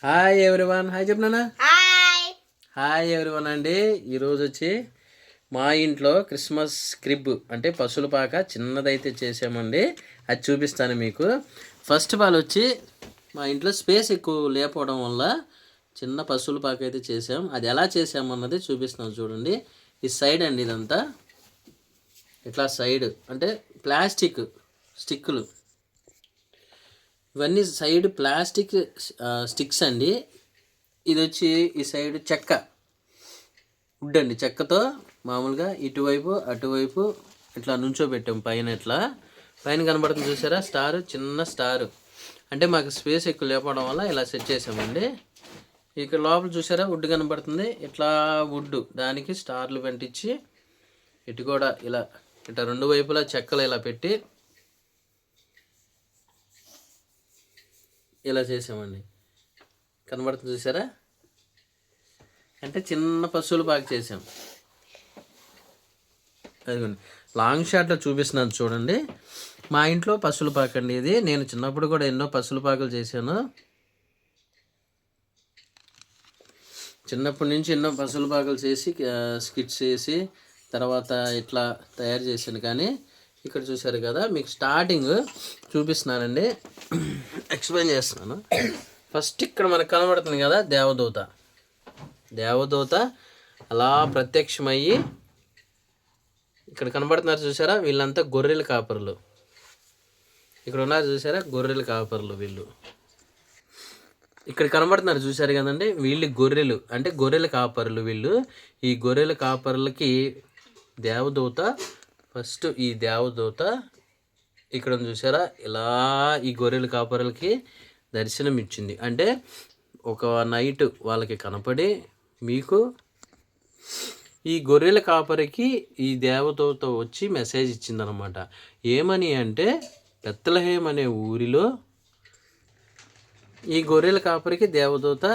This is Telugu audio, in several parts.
హాయ్ ఎవ్రీవన్, హాయ్ చెప్పినానా. హాయ్ హాయ్ ఎవ్రీవన్ అండి. ఈరోజు వచ్చి మా ఇంట్లో క్రిస్మస్ క్రిబ్ అంటే పశువుల పాక చిన్నదైతే చేసామండి. అది చూపిస్తాను మీకు. ఫస్ట్ ఆఫ్ ఆల్ వచ్చి మా ఇంట్లో స్పేస్ ఎక్కువ లేకపోవడం వల్ల చిన్న పశువుల పాక అయితే చేసాం. అది ఎలా చేసామన్నది చూపిస్తాను చూడండి. ఈ సైడ్ అండి, ఇదంతా ఇట్లా సైడ్ అంటే ప్లాస్టిక్ స్టిక్కులు, ఇవన్నీ సైడ్ ప్లాస్టిక్ స్టిక్స్ అండి. ఇది వచ్చి ఈ సైడ్ చెక్క, వుడ్ అండి. చెక్కతో మామూలుగా ఇటువైపు అటువైపు ఇట్లా నుంచోబెట్టాం. పైన ఇట్లా పైన కనబడుతుంది చూసారా, స్టార్, చిన్న స్టార్. అంటే మాకు స్పేస్ ఎక్కువ లేకపోవడం వల్ల ఇలా సెట్ చేసామండి. ఇక్కడ లోపల చూసారా వుడ్ కనబడుతుంది. ఇట్లా వుడ్ దానికి స్టార్లు పెంటించి ఇటు కూడా ఇలా ఇట్లా రెండు వైపులా చెక్కలు ఇలా పెట్టి ఇలా చేసామండి. కనబడుతుంది చూసారా, అంటే చిన్న పశువులు బాగా చేసాం. అదిగోండి లాంగ్ షాట్లో చూపిస్తున్నాను చూడండి. మా ఇంట్లో పశువుల పాక అండి ఇది. నేను చిన్నప్పుడు కూడా ఎన్నో పశువుల పాకలు చేశాను. చిన్నప్పటి నుంచి ఎన్నో పశువుల పాకలు చేసి స్కిట్స్ చేసి తర్వాత ఇట్లా తయారు చేశాను. కానీ ఇక్కడ చూసారు కదా, మీకు స్టార్టింగ్ చూపిస్తున్నానండి, ఎక్స్ప్లెయిన్ చేస్తున్నాను. ఫస్ట్ ఇక్కడ మనకు కనబడుతుంది కదా దేవదూత. దేవదూత అలా ప్రత్యక్షమయ్యి ఇక్కడ కనబడుతున్నారు చూసారా, వీళ్ళంతా గొర్రెల కాపరులు. ఇక్కడ ఉన్నారు చూసారా, గొర్రెల కాపరులు వీళ్ళు. ఇక్కడ కనబడుతున్నారు చూసారు కదండి, వీళ్ళు గొర్రెలు అంటే గొర్రెల కాపరులు వీళ్ళు. ఈ గొర్రెల కాపరులకి దేవదూత ఫస్ట్, ఈ దేవదూత ఇక్కడ చూసారా ఇలా ఈ గొర్రెల కాపరులకి దర్శనం ఇచ్చింది. అంటే ఒక నైట్ వాళ్ళకి కనపడి మీకు ఈ గొర్రెల కాపరికి ఈ దేవదూత వచ్చి మెసేజ్ ఇచ్చిందనమాట. ఏమని అంటే, బెత్లెహేమ్ అనే ఊరిలో ఈ గొర్రెల కాపరికి దేవదూత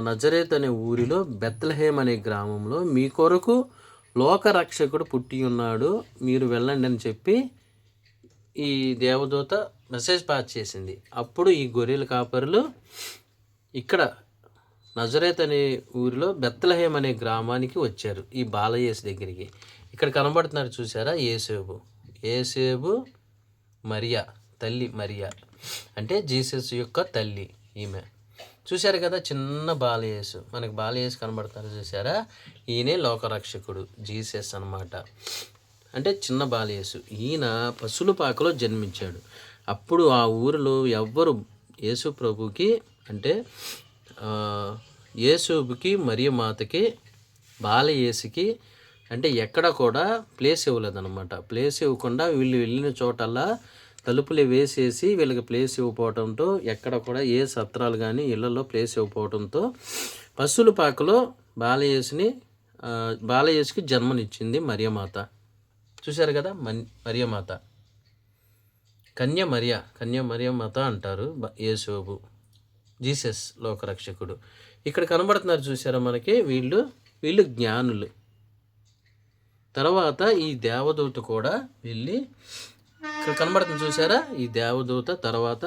నజరేత్ అనే ఊరిలో బెత్లెహేమ్ అనే గ్రామంలో మీ కొరకు లోకరక్షకుడు పుట్టి ఉన్నాడు, మీరు వెళ్ళండి అని చెప్పి ఈ దేవదూత మెసేజ్ పాస్ చేసింది. అప్పుడు ఈ గొర్రెల కాపరులు ఇక్కడ నజరేత్ అనే ఊరిలో బెత్లెహేమ్ అనే గ్రామానికి వచ్చారు, ఈ బాలయేసు దగ్గరికి. ఇక్కడ కనబడుతున్నారు చూసారా, ఏసేబు మరియా, తల్లి మరియా అంటే జీసస్ యొక్క తల్లి ఈమె. చూశారు కదా చిన్న బాలయేసు, మనకు బాలయేసు కనబడతారు చూసారా, ఈయనే లోకరక్షకుడు జీసస్ అన్నమాట. అంటే చిన్న బాలయేసు. ఈయన పశువుల పాకలో జన్మించాడు. అప్పుడు ఆ ఊరిలో ఎవ్వరు యేసు ప్రభుకి అంటే యేసుకి మరియమాతకి బాలయేసుకి అంటే ఎక్కడ కూడా ప్లేస్ ఇవ్వలేదన్నమాట. ప్లేస్ ఇవ్వకుండా వీళ్ళు వెళ్ళిన చోటల్లా తలుపులు వేసేసి వీళ్ళకి ప్లేస్ ఇవ్వకపోవడంతో ఎక్కడ కూడా ఏ సత్రాలు కానీ ఇళ్లలో ప్లేస్ ఇవ్వకపోవడంతో పశువుల పాకలో బాలయేసుకి జన్మనిచ్చింది మరియమాత. చూశారు కదా, మరియమాత కన్య మరియమాత అంటారు యేసోబు, జీసస్ లోకరక్షకుడు. ఇక్కడ కనబడుతున్నారు చూసారా మనకి, వీళ్ళు జ్ఞానులు. తర్వాత ఈ దేవదూత కూడా వెళ్ళి ఇక్కడ కనబడుతుంది చూసారా, ఈ దేవదూత తర్వాత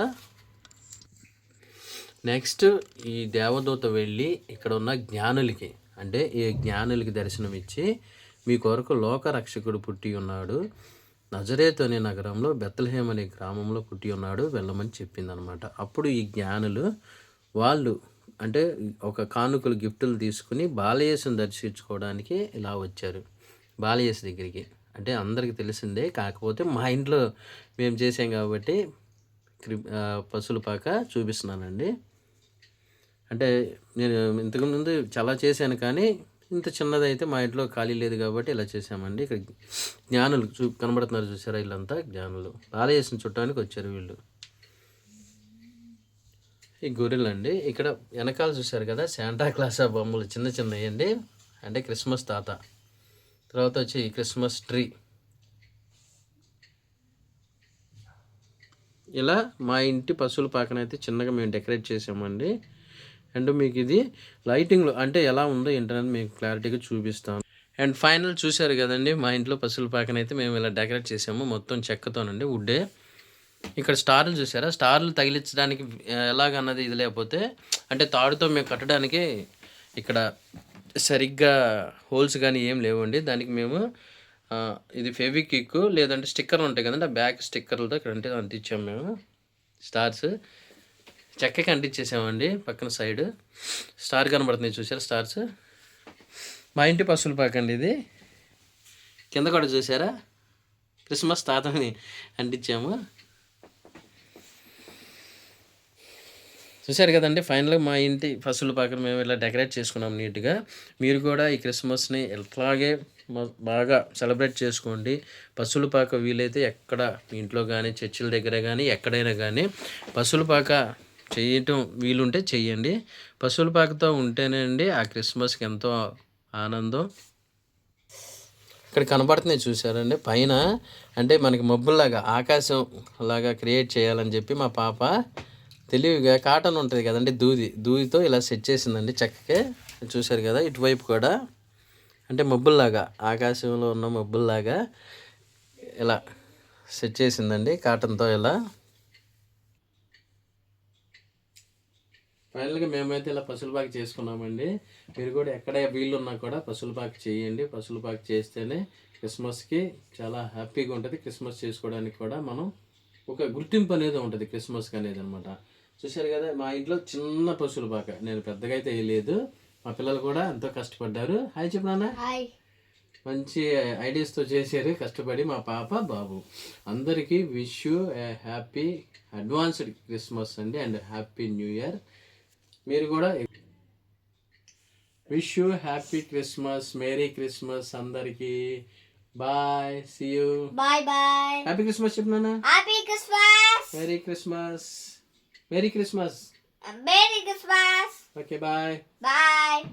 నెక్స్ట్ ఈ దేవదూత వెళ్ళి ఇక్కడ ఉన్న జ్ఞానులకి అంటే ఈ జ్ఞానులకి దర్శనం ఇచ్చి మీ కొరకు లోకరక్షకుడు పుట్టి ఉన్నాడు, నజరేతు అనే నగరంలో బెత్లెహేమ్ అనే గ్రామంలో పుట్టి ఉన్నాడు, వెళ్ళమని చెప్పిందనమాట. అప్పుడు ఈ జ్ఞానులు వాళ్ళు అంటే ఒక కానుకలు గిఫ్టులు తీసుకుని బాలయేసుని దర్శించుకోవడానికి ఇలా వచ్చారు బాలయేసు దగ్గరికి. అంటే అందరికీ తెలిసిందే, కాకపోతే మా ఇంట్లో మేము చేసాం కాబట్టి పశువుల పాక చూపిస్తున్నానండి. అంటే నేను ఇంతకుముందు చాలా చేశాను, కానీ ఇంత చిన్నదైతే మా ఇంట్లో ఖాళీ లేదు కాబట్టి ఇలా చేసామండి. ఇక్కడ జ్ఞానులు కనబడుతున్నారు చూసారా, వీళ్ళంతా జ్ఞానులు బాలయేసుని చుట్టానికి వచ్చారు వీళ్ళు. ఈ గొర్రెలు అండి. ఇక్కడ వెనకాల చూసారు కదా శాంటా క్లాస్ బొమ్మలు చిన్న చిన్నవి అండి, అంటే క్రిస్మస్ తాత. తర్వాత వచ్చి క్రిస్మస్ ట్రీ. ఇలా మా ఇంటి పశువుల పాకనైతే చిన్నగా మేము డెకరేట్ చేసామండి. అండ్ మీకు ఇది లైటింగ్లో అంటే ఎలా ఉందో ఏంటనేది మీకు క్లారిటీగా చూపిస్తాను. అండ్ ఫైనల్ చూశారు కదండి, మా ఇంట్లో పశువుల పాకనైతే మేము ఇలా డెకరేట్ చేసాము, మొత్తం చెక్కతోనండి, వుడ్డే. ఇక్కడ స్టార్లు చూసారా, స్టార్లు తగిలించడానికి ఎలాగన్నది ఇది లేకపోతే అంటే తాడుతో మేము కట్టడానికి ఇక్కడ సరిగ్గా హోల్స్ కానీ ఏం లేవండి. దానికి మేము ఇది ఫెవిక్విక్ లేదంటే స్టిక్కర్లు ఉంటాయి కదండి, ఆ బ్యాక్ స్టిక్కర్లతో ఇక్కడ అంటే అంటించాము మేము. స్టార్స్ చెక్కకి అంటించేసామండి. పక్కన సైడ్ స్టార్ కనబడుతుంది చూసారా, స్టార్స్. మా ఇంటి పశువుల పాకండి ఇది. కింద కూడా చూసారా క్రిస్మస్ తాతని అంటించాము. చూశారు కదండి, ఫైనల్గా మా ఇంటి పశువుల పాకను మేము ఇలా డెకరేట్ చేసుకున్నాం నీట్గా. మీరు కూడా ఈ క్రిస్మస్ని ఎట్లాగే బాగా సెలబ్రేట్ చేసుకోండి. పశువుల పాక వీలైతే ఎక్కడ మీ ఇంట్లో కానీ చర్చిల దగ్గర కానీ ఎక్కడైనా కానీ పశువుల పాక చేయటం వీలుంటే చెయ్యండి. పశువుల పాకతో ఉంటేనే అండి ఆ క్రిస్మస్కి ఎంతో ఆనందం. ఇక్కడ కనబడుతున్నాయి చూసారండి పైన, అంటే మనకి మబ్బుల్లాగా ఆకాశం లాగా క్రియేట్ చేయాలని చెప్పి మా పాప తెలివిగా కాటన్ ఉంటుంది కదండి, దూదితో ఇలా సెట్ చేసిందండి చక్కగా. చూశారు కదా, ఇటువైపు కూడా అంటే మబ్బుల్లాగా ఆకాశంలో ఉన్న మబ్బుల్లాగా ఇలా సెట్ చేసిందండి కాటన్తో ఇలా. ఫైనల్గా మేమైతే ఇలా పశువుల పాక చేసుకున్నామండి. మీరు కూడా ఎక్కడ వీళ్ళు ఉన్నా కూడా పశువుల పాక చేయండి. పశువుల పాక చేస్తేనే క్రిస్మస్కి చాలా హ్యాపీగా ఉంటుంది. క్రిస్మస్ చేసుకోవడానికి కూడా మనం ఒక గుర్తింపు అనేది ఉంటుంది క్రిస్మస్కి అనేది అనమాట. చూశారు కదా, మా ఇంట్లో చిన్న పశువుల పాక, నేను పెద్దగా అయితే వేయలేదు. మా పిల్లలు కూడా ఎంతో కష్టపడ్డారు. హాయ్ చెప్పు నాన్న. మంచి ఐడియాస్తో చేశారు కష్టపడి మా పాప బాబు. అందరికీ wish you a happy advanced Christmas అండి అండ్ హ్యాపీ న్యూ ఇయర్. మీరు కూడా wish you happy Christmas, merry Christmas అందరికి. Bye, see you. Bye bye. Happy Christmas చెప్పు నాన్న. Happy Christmas. Merry Christmas. Merry Christmas. Merry Christmas. Okay bye. Bye.